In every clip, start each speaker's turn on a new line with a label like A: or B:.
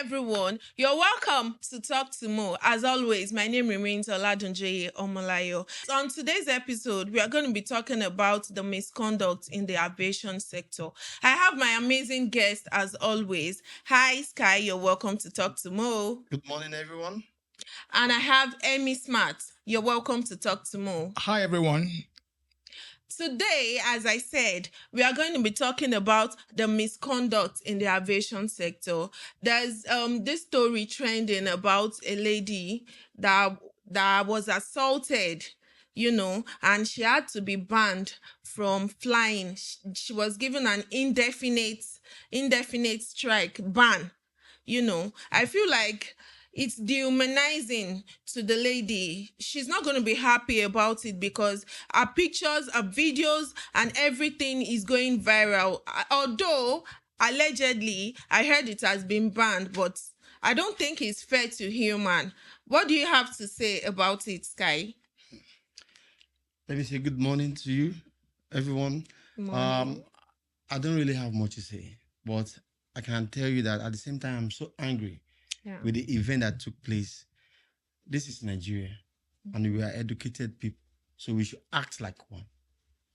A: everyone. You're welcome to Talk to Mo. As always, my name remains Oladunjoye Omolayo. On today's episode, we are going to be talking about the misconduct in the aviation sector. I have my amazing guest as always. Hi, Sky. You're welcome to Talk to Mo.
B: Good morning, everyone.
A: And I have Amy Smart. You're welcome to Talk to Mo.
C: Hi, everyone.
A: Today, as I said, we are going to be talking about the misconduct in the aviation sector. There's this story trending about a lady that was assaulted, and she had to be banned from flying. She was given an indefinite strike ban. I feel like it's dehumanizing to the lady. She's not going to be happy about it because her pictures, her videos, and everything is going viral. Although, allegedly, I heard it has been banned, but I don't think it's fair to human. What do you have to say about it, Sky?
B: Let me say good morning to you, everyone.
A: Morning.
B: I don't really have much to say, but I can tell you that at the same time, I'm so angry with the event that took place. This is Nigeria, and we are educated people, so we should act like one.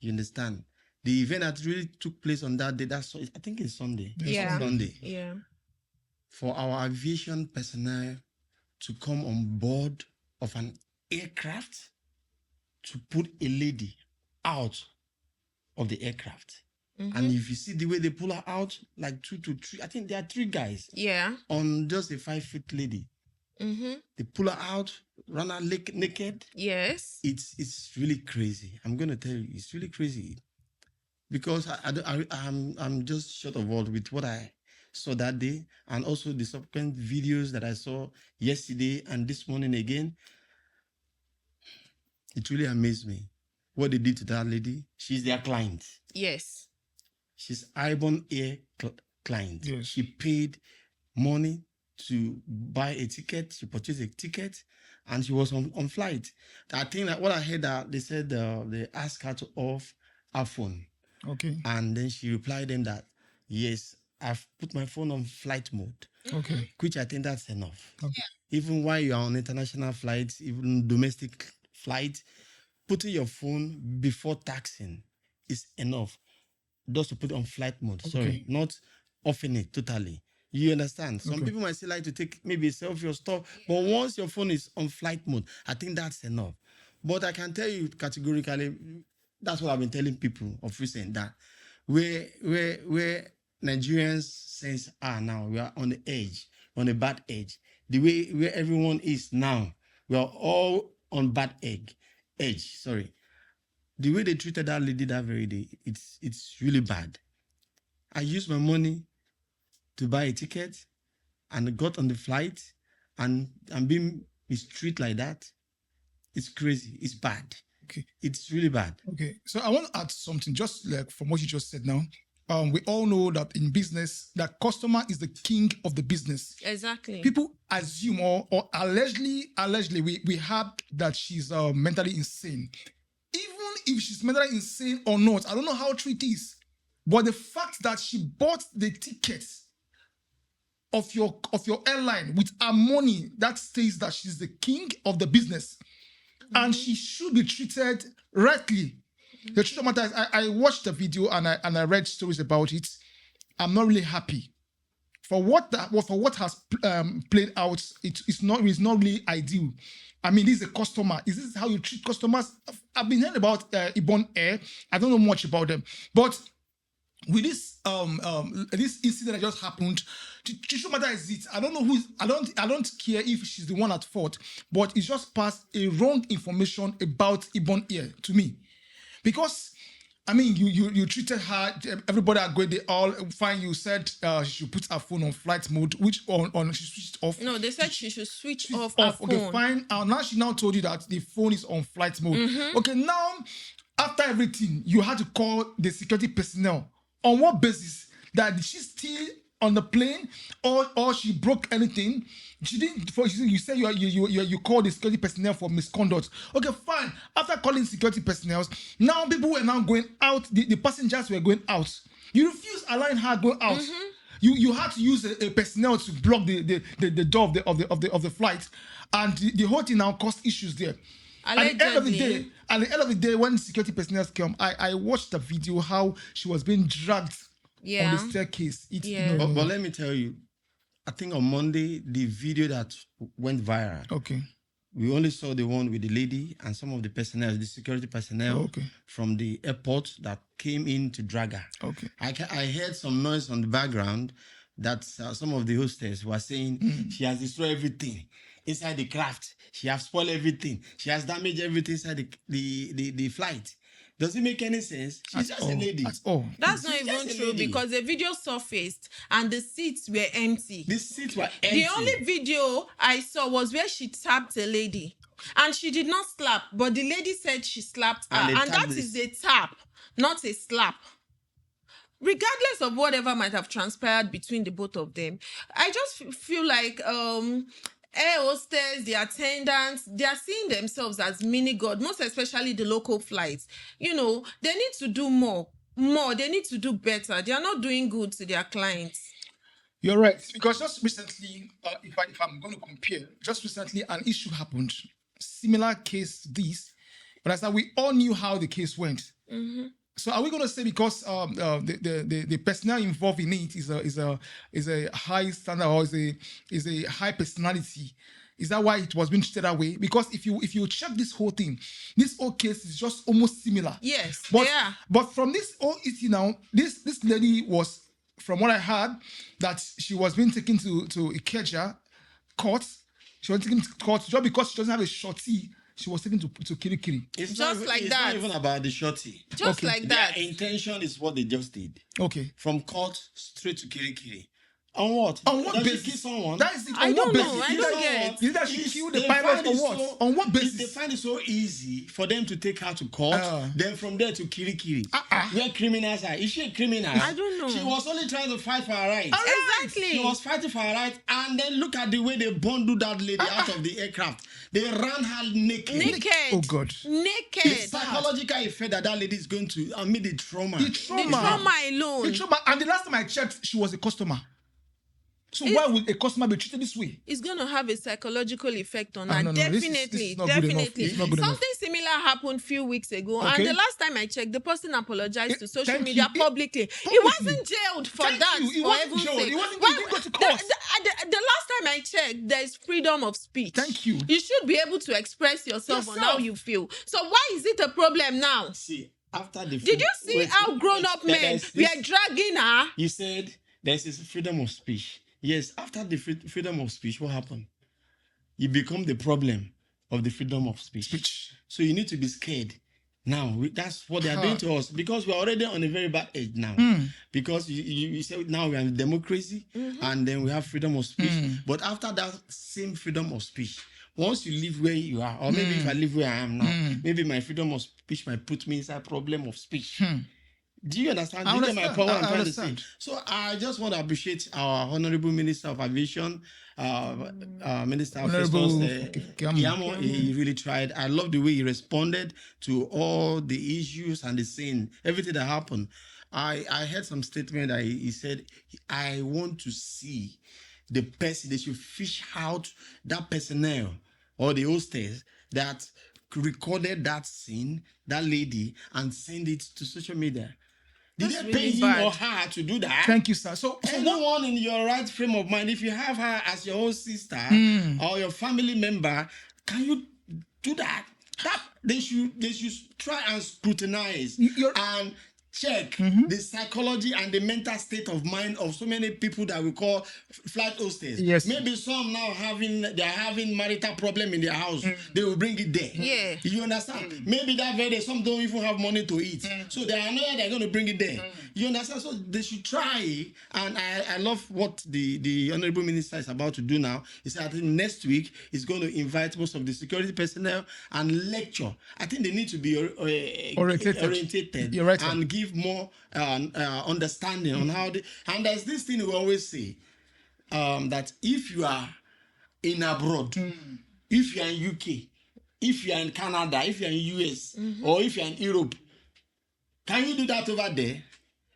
B: You understand? The event that really took place on that day, I think it's Sunday.
A: Yeah.
B: Sunday.
A: Yeah.
B: For our aviation personnel to come on board of an aircraft to put a lady out of the aircraft.
A: Mm-hmm.
B: And if you see the way they pull her out, like 2 to 3, I think there are 3 guys.
A: Yeah.
B: On just a 5-foot lady.
A: Mm-hmm.
B: They pull her out, run her naked.
A: Yes.
B: It's really crazy. I'm going to tell you, it's really crazy. Because I'm just short of words with what I saw that day, and also the subsequent videos that I saw yesterday and this morning again. It really amazed me what they did to that lady. She's their client.
A: Yes.
B: She's Ibom Air client.
C: Yes.
B: She paid money to buy a ticket. She purchased a ticket, and she was on flight. I think that what I heard that they said they asked her to off her phone.
C: Okay.
B: And then she replied them that, yes, I've put my phone on flight mode.
C: Okay.
B: Which I think that's enough.
C: Okay.
B: Even while you're on international flights, even domestic flights, putting your phone before taxing is enough. Just to put it on flight mode.
C: Okay.
B: Sorry, not offing it totally. You understand? Some
C: Okay.
B: people might still like to take maybe a selfie or stuff, but once your phone is on flight mode, I think that's enough. But I can tell you categorically, that's what I've been telling people of recent, that where Nigerians sense are now, we are on the edge, on a bad edge. The way where everyone is now, we are all on bad edge. Sorry. The way they treated that lady that very day, it's really bad. I used my money to buy a ticket and got on the flight, and being mistreated like that. It's crazy. It's bad.
C: Okay.
B: It's really bad.
C: Okay. So I want to add something, just like from what you just said now. We all know that in business, that customer is the king of the business.
A: Exactly.
C: People assume or allegedly we have that she's mentally insane. Even if she's mentally insane or not, I don't know how true it is. But the fact that she bought the tickets of your airline with her money, that states that she's the king of the business. Mm-hmm. And she should be treated rightly. Mm-hmm. The truth of the matter is, I watched the video and I read stories about it. I'm not really happy. For what has played out, it's not really ideal. I mean, this is a customer. Is this how you treat customers? I've been hearing about Ibom Air. I don't know much about them, but with this this incident that just happened, the truth matter is it. I don't know who's. I don't care if she's the one at fault, but it's just passed a wrong information about Ibom Air to me, because I mean, you treated her. Everybody agreed. They all fine. You said she should put her phone on flight mode, which on she switched off.
A: No, they said she should switch off her phone.
C: Okay, fine. Now she told you that the phone is on flight mode. Mm-hmm. Okay, now after everything, you had to call the security personnel. On what basis? That she's still on the plane, or she broke anything? She didn't. You say you called the security personnel for misconduct. Okay, fine. After calling security personnel, now people were now going out. The passengers were going out. You refuse allowing her go out. Mm-hmm. You had to use a personnel to block the door of the flight, and the whole thing now caused issues there.
A: Allegedly.
C: At the end of the day, when security personnel came, I watched the video how she was being dragged on the staircase.
B: But let me tell you, I think on Monday, the video that went viral.
C: Okay.
B: We only saw the one with the lady and some of the personnel, the security personnel from the airport that came in to drag her.
C: Okay.
B: I heard some noise on the background that some of the hostess were saying she has destroyed everything inside the craft. She has spoiled everything. She has damaged everything inside the flight. Does it make any sense? She's just a lady.
A: That's not even true because the video surfaced and the seats were empty.
B: The seats were empty.
A: The only video I saw was where she tapped a lady. And she did not slap, but the lady said she slapped her. And that is a tap, not a slap. Regardless of whatever might have transpired between the both of them, I just feel like air hostess, the attendants, they are seeing themselves as mini god, most especially the local flights. You know, they need to do more. They need to do better. They are not doing good to their clients.
C: You're right. Because just recently, if I'm going to compare, just recently an issue happened. Similar case to this. But as we all knew how the case went. Mm-hmm. So are we going to say because the personnel involved in it is a high standard or is a high personality? Is that why it was being treated that way? Because if you check this whole thing, this whole case is just almost similar.
A: Yes,
C: but from this whole issue now, this lady was, from what I heard, that she was being taken to Ikeja court. She was taken to court just because she doesn't have a shorty. She was taken to Kirikiri.
A: It's just like
B: it's
A: that.
B: It's not even about the shorty.
A: Just like that.
B: Their intention is what they just did.
C: Okay.
B: From court straight to Kirikiri. On what?
C: On what basis?
B: She kill someone?
C: That is it.
A: I don't know. I don't get.
C: Is that she killed the pilot or what? On what basis?
B: They find it so easy for them to take her to court, then from there to Kirikiri. Where criminals are. Is she a criminal?
A: I don't know.
B: She was only trying to fight for her rights.
A: Exactly.
B: She was fighting for her rights, and then look at the way they bundled that lady out of the aircraft. They ran her naked.
C: Oh God.
A: Naked.
B: The psychological effect that lady is going to, the trauma.
C: The trauma
A: alone.
C: The trauma. And the last time I checked, she was a customer. So why would a customer be treated this way?
A: It's going to have a psychological effect on her.
C: No,
A: Definitely. Something similar happened a few weeks ago. Okay. And the last time I checked, the person apologized to social media publicly. He wasn't jailed for that.
C: He wasn't jailed. He didn't go to court.
A: The last time I checked, there is freedom of speech.
C: Thank you.
A: You should be able to express yourself on how you feel. So why is it a problem now?
B: See, after the...
A: Did you see how grown-up men were dragging her?
B: You said there's this freedom of speech. Yes, after the freedom of speech, what happened? You become the problem of the freedom of speech. So you need to be scared. Now, that's what they are doing to us because we're already on a very bad age now. Because you say now we are in democracy and then we have freedom of speech. But after that same freedom of speech, once you live where you are, or maybe if I live where I am now, maybe my freedom of speech might put me inside problem of speech. Do you understand? Do you get my point? I'm trying to say. So I just want to appreciate our Honorable Minister of Aviation, Minister of Kiyamo. He really tried. I love the way he responded to all the issues and the scene, everything that happened. I heard some statement that he said, I want to see the person, they should fish out that personnel or the hostess that recorded that scene, that lady, and send it to social media. Did they pay him or her to do that?
C: Thank you, sir. So
B: anyone in your right frame of mind, if you have her as your own sister or your family member, can you do that? They should try and scrutinize and check the psychology and the mental state of mind of so many people that we call flight hostess.
C: Yes.
B: Maybe some now they're having marital problem in their house. They will bring it there.
A: Yeah.
B: You understand? Maybe that very day some don't even have money to eat. So they are not they're going to bring it there. You understand? So they should try. And I love what the Honorable Minister is about to do now. He said I think next week he's going to invite most of the security personnel and lecture. I think they need to be orientated.
C: You're right,
B: and give more understanding on how and there's this thing we always say that if you are in abroad, if you are in UK, if you are in Canada, if you are in US, or if you are in Europe, can you do that over there?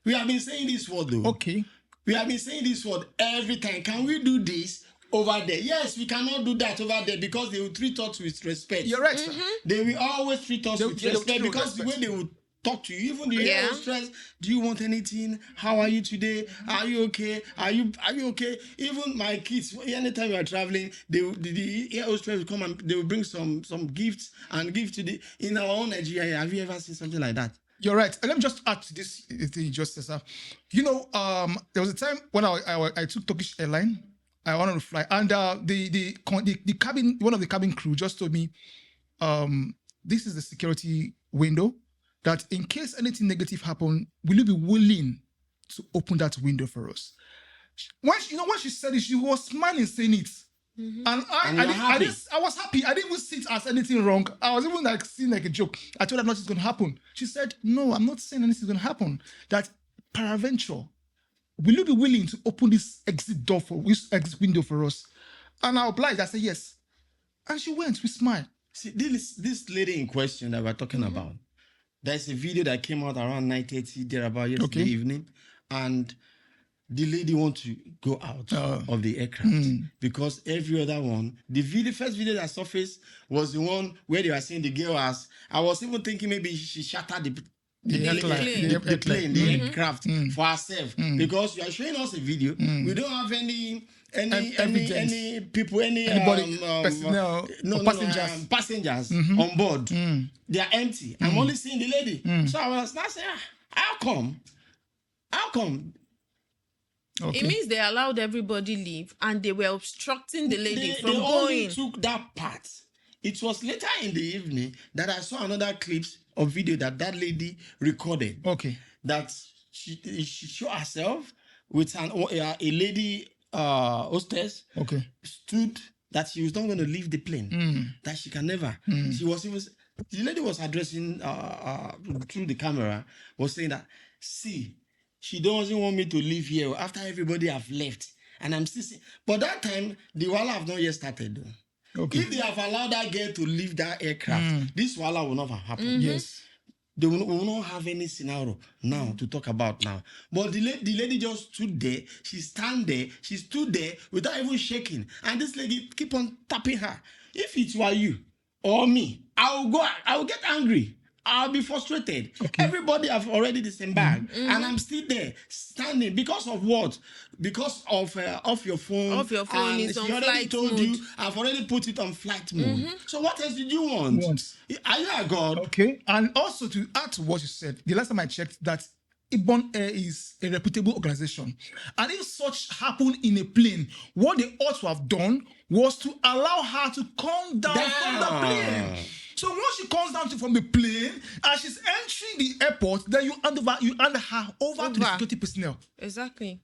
B: We have been saying this word though.
C: Okay.
B: We have been saying this word every time. Can we do this over there? Yes, we cannot do that over there because they will treat us with respect.
C: You're right, sir.
B: They will always treat us with
C: they will
B: respect
C: treat you with
B: because the way
C: respect.
B: they will talk to you, even the
A: Yeah.
B: air hostess, do you want anything? How are you today? Are you okay? Are you okay? Even my kids, anytime we are traveling, the air hostess will come and they will bring some gifts and give to in our own Nigeria. Have you ever seen something like that?
C: You're right. And let me just add to this thing you just said, sir. There was a time when I took Turkish Airline. I wanted to fly, and the cabin, one of the cabin crew just told me, this is the security window. That in case anything negative happen, will you be willing to open that window for us? When she said it, she was smiling saying it. And I was happy. I didn't even see it as anything wrong. I was even like seeing like a joke. I told her nothing's going to happen. She said, no, I'm not saying anything's going to happen. That peradventure, will you be willing to open this exit window for us? And I obliged. I said, yes. And she went with smile.
B: See, this lady in question that we're talking about, there's a video that came out around 9:30 thereabout yesterday evening, and the lady want to go out of the aircraft because every other one, first video that surfaced was the one where they were saying the girl has. I was even thinking maybe she shattered the plane, the aircraft for herself because you are showing us a video. We don't have any people, anybody, passengers on board. They are empty. I'm only seeing the lady. So I was not saying, how come?
C: Okay.
A: It means they allowed everybody leave and they were obstructing the lady from
B: they
A: going.
B: only took that part. It was later in the evening that I saw another clips of video that lady recorded.
C: Okay.
B: That she showed herself with a lady hostess.
C: Okay.
B: Stood that she was not going to leave the plane. That she can never. She was even. The lady was addressing through the camera, was saying that, see, she doesn't want me to leave here after everybody have left. And I'm still seeing. But that time, the wala have not yet started though.
C: Okay.
B: If they have allowed that girl to leave that aircraft, this wala will not have happened.
C: Yes.
B: They will not have any scenario now to talk about now. But the lady just stood there. She stood there without even shaking. And this lady keep on tapping her. If it were you or me, I will get angry. I'll be frustrated. Okay. Everybody have already disembarked, and I'm still there standing because of what? Because of off your phone.
A: Off your phone is on flight mode.
B: You, I've already put it on flight mode. So what else did you want? Are you a god?
C: Okay. And also to add to what you said, the last time I checked, that Ibom Air is a reputable organization. And if such happened in a plane, what they ought to have done was to allow her to come down from the plane. So once she comes down from the plane and she's entering the airport, then you hand her over to the security personnel.
A: Exactly.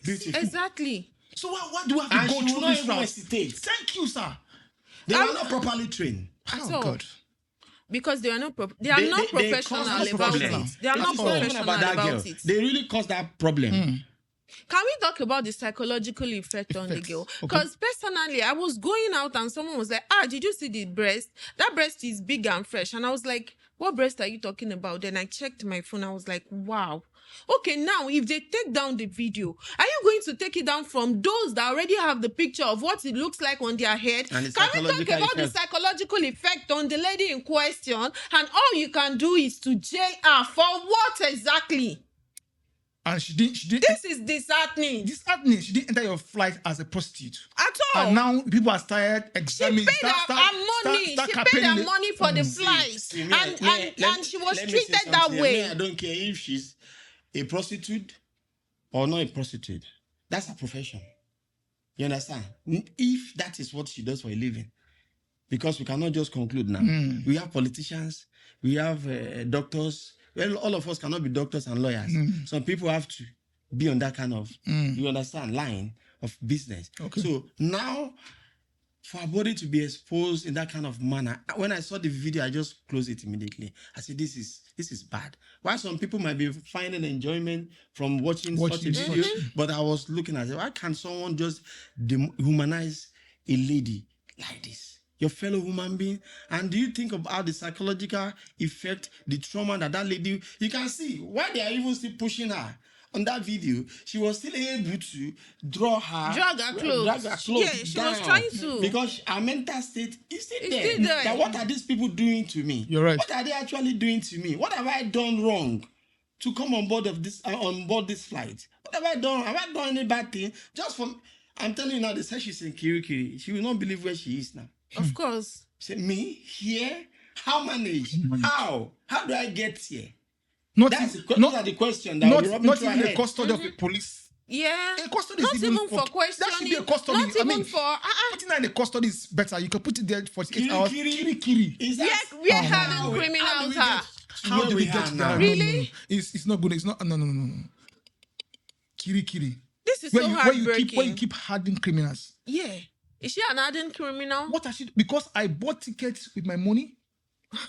B: Beautiful.
A: Exactly.
C: So why do I have to go through this route? Thank you, sir.
B: They were not properly trained.
C: Oh God.
A: Because they are not professional about it. They are not professional about it.
B: They really caused that problem.
A: Can we talk about the psychological effect on the girl? Because personally, I was going out and someone was like, did you see the breast? That breast is big and fresh. And I was like, what breast are you talking about? Then I checked my phone. I was like, wow. Okay, now, if they take down the video, are you going to take it down from those that already have the picture of what it looks like on their head? Can we talk about the psychological effect on the lady in question? And all you can do is to jail her for what exactly?
C: And she didn't.
A: This is disheartening.
C: She didn't enter your flight as a prostitute
A: at all.
C: And now people are started examining.
A: She paid her money. She paid her money for the flight, and she was treated that way.
B: I don't care if she's a prostitute or not a prostitute. That's her profession. You understand? If that is what she does for a living, because we cannot just conclude now. We have politicians, we have doctors. Well, all of us cannot be doctors and lawyers. Some people have to be on that kind of, you understand, line of business. Okay. So now, for our body to be exposed in that kind of manner, when I saw the video, I just closed it immediately. I said, this is bad. While some people might be finding enjoyment from watching such a video, but I was looking at it, why can't someone just dehumanize a lady like this? Your fellow human being. And do you think about the psychological effect, the trauma that lady, you can see why they are even still pushing her on that video, she was still able to drag her clothes
A: Yeah, she was
B: down
A: trying to.
B: because her mental state is still
A: It's
B: there.
A: still there.
B: That what are these people doing to me?
C: You're right.
B: What are they actually doing to me? What have I done wrong to come on board this flight? What have I done? Have I done any bad thing? Just from I'm telling you now, they say she's in Kirikiri. She will not believe where she is now.
A: Of course.
B: She said, me here? How manage? How? How do I get here?
C: Not
B: Those are the questions that
C: not,
B: will rub
C: not
B: into her
C: even the
B: head.
C: custody of the police.
A: Yeah.
C: A custody
A: Not
C: is
A: even for
C: that
A: questioning.
C: should be a custody.
A: Not even for.
C: Putting her in the custody is better. You can put it there for 8 hours. Kiri.
B: Is
A: Yeah,
B: that
A: we are
B: how
A: having
B: we-
A: criminals.
C: How do we get
B: there?
C: there?
A: Really?
C: It's not good. It's not. No. Kiri.
A: This is
C: Where
A: so
C: you
A: heartbreaking.
C: keep hardened criminals.
A: Yeah. Is she an hardened criminal?
C: What has she? Because I bought tickets with my money,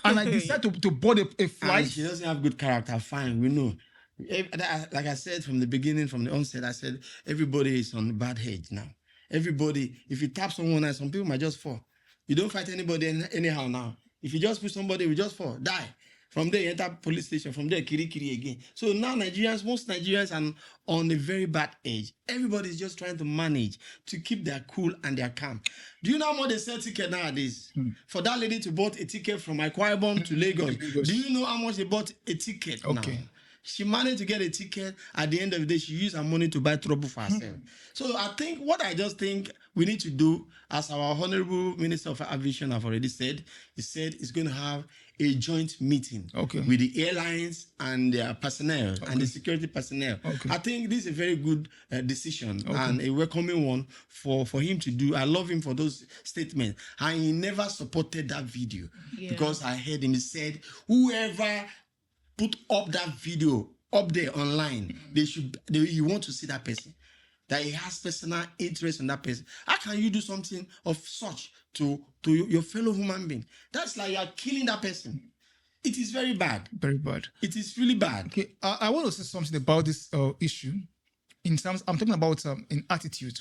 C: and I decided to board a
B: And
C: flight.
B: she doesn't have good character. Fine, we know. Like I said from the beginning, from the onset, I said everybody is on bad head now. Everybody, if you tap someone, and some people might just fall. You don't fight anybody anyhow now. If you just push somebody, we just fall, die. From there, you enter police station. From there, kiri again. So now most Nigerians are on a very bad age. Everybody is just trying to manage to keep their cool and their calm. Do you know how much they sell ticket nowadays? For that lady to bought a ticket from Ibom to Lagos. Do you know how much they bought a ticket now? She managed to get a ticket. At the end of the day, she used her money to buy trouble for herself. So I think we need to do, as our Honorable Minister of Aviation have already said, he said he's going to have a joint meeting with the airlines and their personnel and the security personnel. I think this is a very good decision and a welcoming one for him to do. I love him for those statements. And he never supported that video because I heard him, he said, whoever put up that video up there online, you want to see that person, that he has personal interest in that person. How can you do something of such to your fellow human being? That's like you are killing that person. It is very bad.
C: Very bad.
B: It is really bad.
C: Okay, I want to say something about this issue. In terms, I'm talking about in attitude.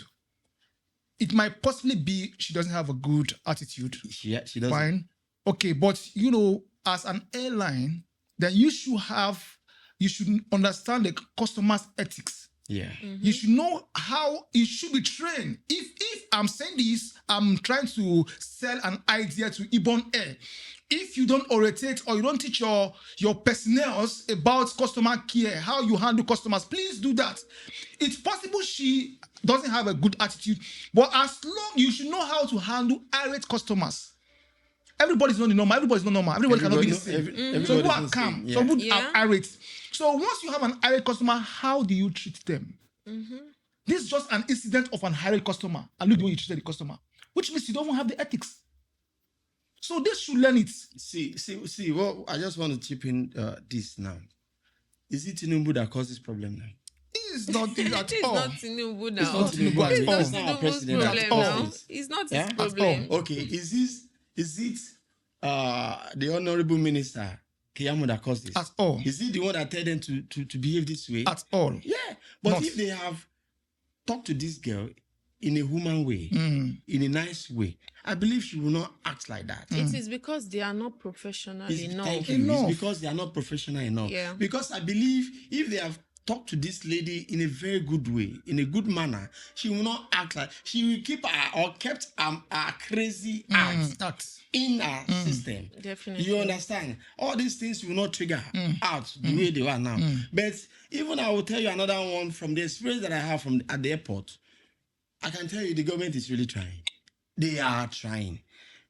C: It might possibly be she doesn't have a good attitude.
B: She doesn't.
C: Fine. Okay, but as an airline, then you should understand the customer's ethics.
B: Yeah.
C: You should know how it should be trained. If I'm saying this, I'm trying to sell an idea to Ibom Air. If you don't orientate or you don't teach your personnel about customer care, how you handle customers, please do that. It's possible she doesn't have a good attitude, but as long you should know how to handle irate customers. Everybody's not normal. Everybody's not normal. Everybody cannot be the same. So who are calm? Some people are irate. So once you have an irate customer, how do you treat them? This is just an incident of an irate customer, and look the way you treated the customer, which means you don't even have the ethics. So they should learn it.
B: See. Well, I just want to chip in this now. Is it Tinubu that caused this problem now?
C: It's not it at
A: It's
C: all.
A: not Tinubu now.
C: It's not Tinubu at all.
A: It's
B: It's not
A: not
B: our
A: Tinubu's
B: president
A: problem
B: at all.
A: now. It's not his problem.
B: Okay, is it the Honorable Minister Keyamo that caused this?
C: At all.
B: Is he the one that told them to behave this way?
C: At all.
B: Yeah, but
C: Not.
B: if they have talked to this girl in a human way, in a nice way, I believe she will not act like that.
A: It is because they are not professional enough.
B: Thank you.
C: Enough.
B: It's because they are not professional enough.
A: Yeah.
B: Because I believe if they have talked to this lady in a very good way, in a good manner, she will not act like she will keep kept her crazy act in our system.
A: Definitely.
B: You understand? All these things will not trigger out the way they are now. But even I will tell you another one from the experience that I have at the airport. I can tell you the government is really trying. They are trying.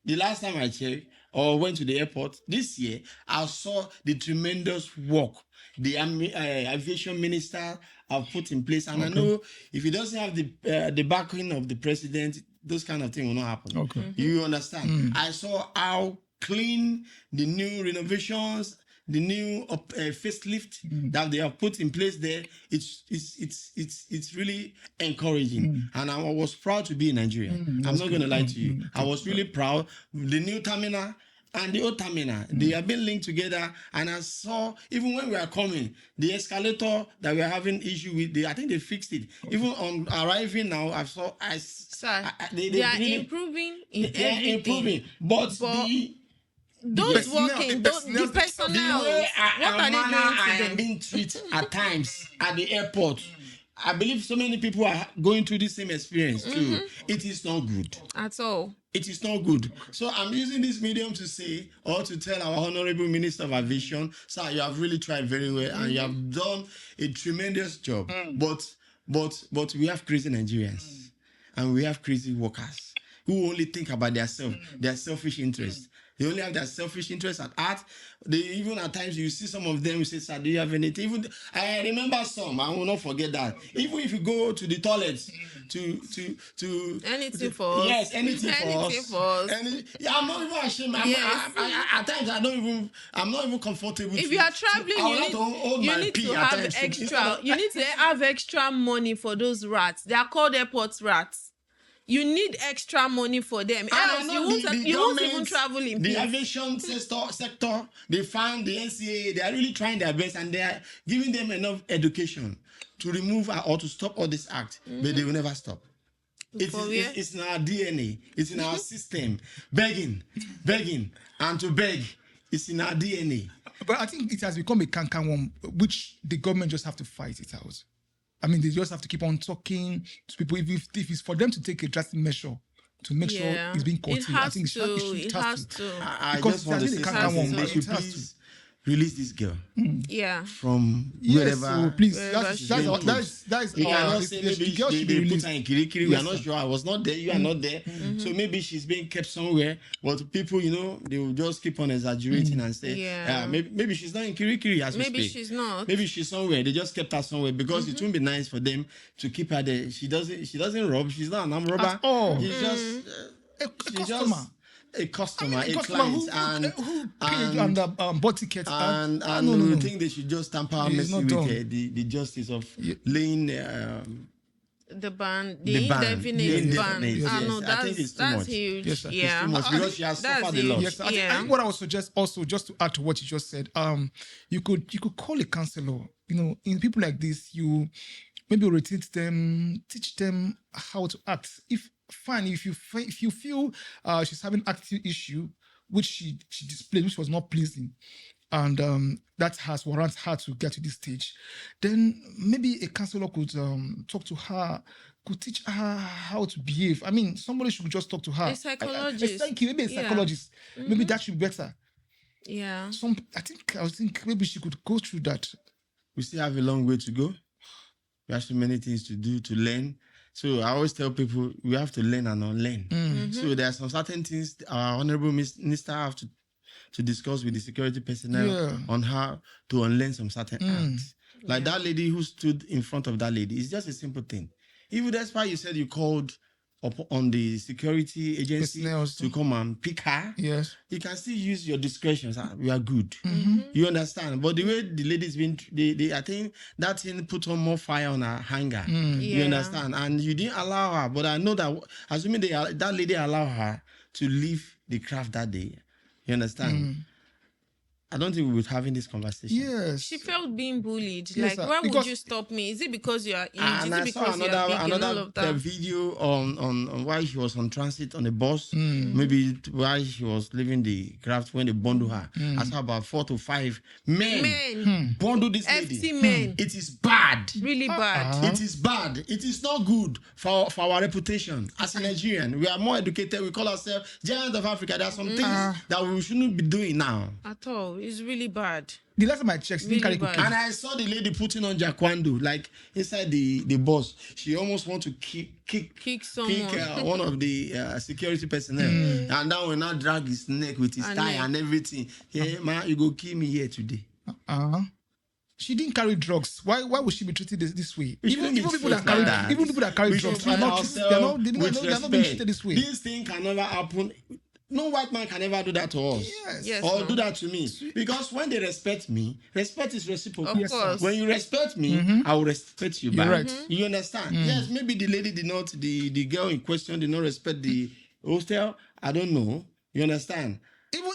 B: The last time I checked or went to the airport this year, I saw the tremendous work the aviation minister have put in place. And I know if he doesn't have the backing of the president, those kind of things will not happen.
C: Okay.
B: You understand? I saw how clean the new renovations, the new facelift that they have put in place there. It's really encouraging, and I was proud to be in Nigeria. I'm not going to lie to you. I was really proud. The new terminal and the old terminal, they have been linked together. And I saw, even when we are coming, the escalator that we are having issue with, I think they fixed it. Even on arriving now,
A: They are
B: really,
A: improving
B: they are improving. But
A: those
C: personnel-
A: working,
C: the
A: the
C: personnel-
B: The
A: personnel,
B: way
A: what are they
B: manner
A: doing
B: I
A: to
B: am
A: them?
B: being treated at times at the airport, I believe so many people are going through the same experience too. It is not good.
A: At all.
B: It is not good. So I'm using this medium to say or to tell our Honorable Minister of Aviation, sir, you have really tried very well and you have done a tremendous job. But we have crazy Nigerians and we have crazy workers who only think about their selfish interests. They only have their selfish interests at heart. They even at times you see some of them, you say, sir, do you have anything? Even I remember some, I will not forget that. Even if you go to the toilet to
A: Anything for us.
B: yes, anything for us. Yeah, I'm not even ashamed.
A: Yes.
B: At times I'm not even comfortable.
A: If you are traveling,
B: I will
A: you
B: have to hold
A: need, you
B: my
A: need
B: pee
A: to
B: at
A: have
B: times instead
A: extra.
B: of-
A: You need to have extra money for those rats. They are called airport rats. You need extra money for them.
B: And I
A: Else
B: know
A: you won't,
B: the
A: you won't even
B: government,
A: travel in
B: the
A: peace.
B: aviation sector, they find the NCAA, they are really trying their best and they are giving them enough education to remove or to stop all this act, but they will never stop. It's in our DNA, it's in our system. Begging, and to beg, it's in our DNA.
C: But I think it has become a cancan one, which the government just have to fight it out. I mean, they just have to keep on talking to people. If it's for them to take a drastic measure to make sure it's being curtailed, I think
A: it has to.
B: I
C: Because
B: just want to
C: it has
B: say
C: been a cancan
B: something.
C: one,
B: They
C: it
B: should
C: has
B: please release this girl
A: Yeah.
B: from
C: Yes,
B: wherever.
C: so please,
A: wherever
C: that's
A: she's
C: that
B: going
C: is
B: You cannot say maybe
C: the girl should be
B: they put
C: released.
B: her in Kirikiri. We
C: Yes,
B: are not
C: sir.
B: sure. I was not there. You are not there. So maybe she's being kept somewhere. But people, they will just keep on exaggerating and say,
A: Yeah.
B: maybe she's not in Kirikiri as we
A: Maybe
B: speak.
A: she's not.
B: Maybe she's somewhere. They just kept her somewhere because it won't be nice for them to keep her there. She doesn't rob. She's not an armed robber.
C: At all.
B: She's just
C: A
B: she's
C: customer.
B: just a customer,
C: A
B: a
C: customer
B: client,
C: who paid and bought tickets.
B: and
C: no.
B: we think they should just tamper
C: It's
B: messy
C: not
B: with
C: done.
B: the justice of laying
A: The ban,
B: The ban.
A: indefinite
B: The
A: ban.
B: indefinite,
A: Ah,
B: yes.
A: no,
B: I think it's too
A: that's
B: much.
A: huge.
C: Yes, sir. It's
A: Yeah.
B: too much because she has
A: That's
B: suffered a
A: huge.
B: lot.
C: Yes, I
A: Yeah.
C: think what I would suggest also, just to add to what you just said, you could call a counselor. In people like this, you maybe rotate them, teach them how to act. If you feel she's having active issue, which she displayed, which was not pleasing, and that has warranted her to get to this stage, then maybe a counselor could talk to her, could teach her how to behave. I mean, somebody should just talk to her.
A: A psychologist.
C: Thank you. Maybe a
A: Yeah.
C: psychologist. Maybe that should be better.
A: Yeah.
C: I think maybe she could go through that.
B: We still have a long way to go. We have so many things to do, to learn. So I always tell people we have to learn and unlearn. So there are some certain things our Honorable Minister have to discuss with the security personnel on how to unlearn some certain acts. Like that lady who stood in front of that lady. It's just a simple thing. Even that's why you said you called on the security agency
C: Personnel.
B: to come and pick her.
C: Yes.
B: You can still use your discretion. We are good. You understand? But the way the lady's been, I think that thing put on more fire on her hanger. You
A: Yeah.
B: understand? And you didn't allow her. But I know that, assuming that lady allowed her to leave the craft that day, you understand? I don't think we would having this conversation.
C: Yes.
A: She felt being bullied.
C: Yes,
A: Like,
C: sir.
A: why would
C: Because-
A: you stop me? Is it because you are aged? Is
B: And
A: it
B: I
A: because
B: saw
A: you are big and all
B: another
A: of that?
B: video on why she was on transit on a bus.
C: Mm.
B: Maybe why she was leaving the craft when they bundle her. I saw about 4 to 5 men bundle this lady.
A: FT men.
B: It is bad.
A: Really bad.
B: It is bad. It is not good for our reputation as a Nigerian. We are more educated. We call ourselves giants of Africa. There are some things that we shouldn't be doing now.
A: At all. It's really bad.
C: The last time I checked, she didn't
A: Really
C: carry
A: bad.
C: cocaine.
B: And I saw the lady putting on Jaquando, like inside the bus. She almost want to kick
A: someone.
B: one of the security personnel. And that will not drag his neck with his
A: And
B: tie
A: neck.
B: and everything. Yeah, man, you go kill me here today.
C: She didn't carry drugs. Why would she be treated this way?
B: We
C: Even
B: shouldn't be
C: people that
B: treated
C: carry
B: like that.
C: even people that carry
B: We
C: drugs
B: should
C: are
B: treat
C: not
B: ourselves
C: they're not
B: with
C: being
B: respect.
C: treated this way.
B: This thing can never happen. No white man can ever do that to us.
A: Yes,
B: Or
A: no.
B: do that to me. Because when they respect me, respect is reciprocal.
A: Of Yes, course.
B: When you respect me, I will respect you back.
C: You're right.
B: You understand? Yes, maybe the lady did not, the girl in question did not respect the hostel. I don't know. You understand?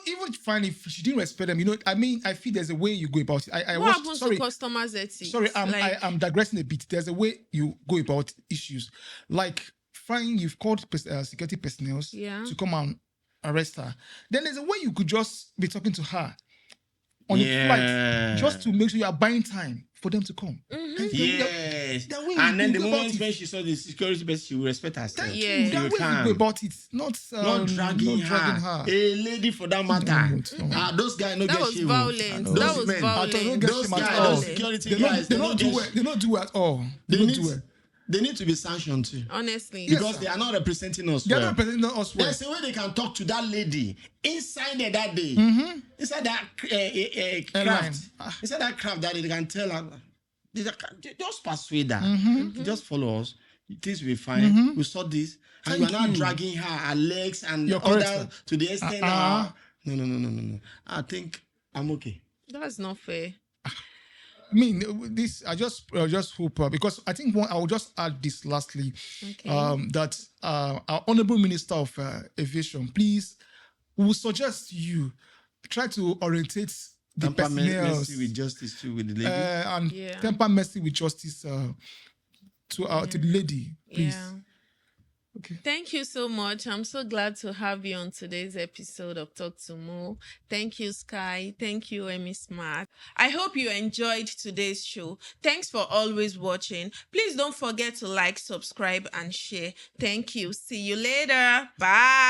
C: Even fine if she didn't respect them, I mean, I feel there's a way you go about it. I
A: What
C: watched,
A: happens
C: sorry,
A: to customers' ethics?
C: sorry,
A: Like,
C: I'm digressing a bit. There's a way you go about issues. Like, fine, you've called security personnel
A: Yeah.
C: to come and arrest her. Then there's a way you could just be talking to her on the flight, just to make sure you are buying time for them to come. And
B: Yes.
C: that way
B: And then
C: you
B: the
C: go about
B: moment
C: it.
B: when she saw the security person, she will respect herself.
C: Thank
A: Yeah.
C: you.
B: She
C: That
B: will
C: way you
B: calm.
C: go about it. Not
B: Not dragging her. A lady for that matter.
C: No.
B: Those guys no
A: That
B: get
A: was
B: shame.
A: violent.
C: Those
A: That was
B: men.
A: violent.
C: I don't get
B: Those
C: shame at
B: guys,
C: all.
B: those security
C: They
B: guys,
C: don't
B: they don't
C: do
B: get
C: it. They don't do it at all. They
B: They
C: don't do
B: need,
C: it.
B: they need to be sanctioned too.
A: Honestly.
C: Yes,
B: Because
C: sir.
B: they are not representing us.
C: They're
B: well.
C: not representing us well.
B: There's a way they can talk to that lady inside there that day. Inside that
C: Airline.
B: craft. Inside that craft that day, they can tell her. They just persuade her. Just follow us. Things will be fine. We saw this. And
C: Thank
B: you are not
C: you.
B: dragging her legs and
C: You're correct,
B: other
C: sir.
B: to the extent that. No. I think I'm okay.
A: That's not fair.
C: I mean, this I just hope because I think I will just add this lastly,
A: Okay.
C: that our honorable minister of aviation, please, we will suggest you try to orientate the
B: Tamper
C: personnel
B: mercy with justice too with the lady.
C: and
A: Yeah.
C: temper mercy with justice to the lady, please.
A: Yeah.
C: Okay.
A: Thank you so much. I'm so glad to have you on today's episode of Talk to Mo. Thank you, Sky. Thank you, Emmy Smart. I hope you enjoyed today's show. Thanks for always watching. Please don't forget to like, subscribe, and share. Thank you. See you later. Bye.